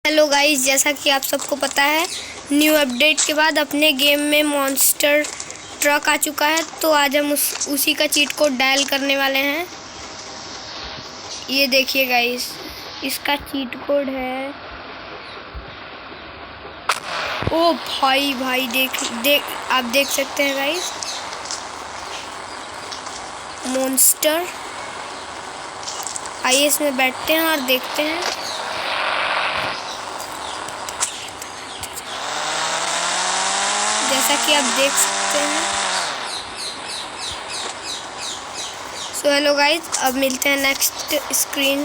Hello guys, जैसा कि आप सबको पता है न्यू अपडेट के बाद अपने गेम में मॉन्स्टर ट्रक आ चुका है। तो आज हम उसी का चीट कोड डायल करने वाले हैं। ये देखिए गाइस, इसका चीट कोड है। ओ भाई देख आप देख सकते हैं गाइस, मॉन्स्टर। आइए इसमें बैठते हैं और देखते हैं। जैसा कि आप देख सकते हैं। सो हेलो गाइस, अब मिलते हैं नेक्स्ट स्क्रीन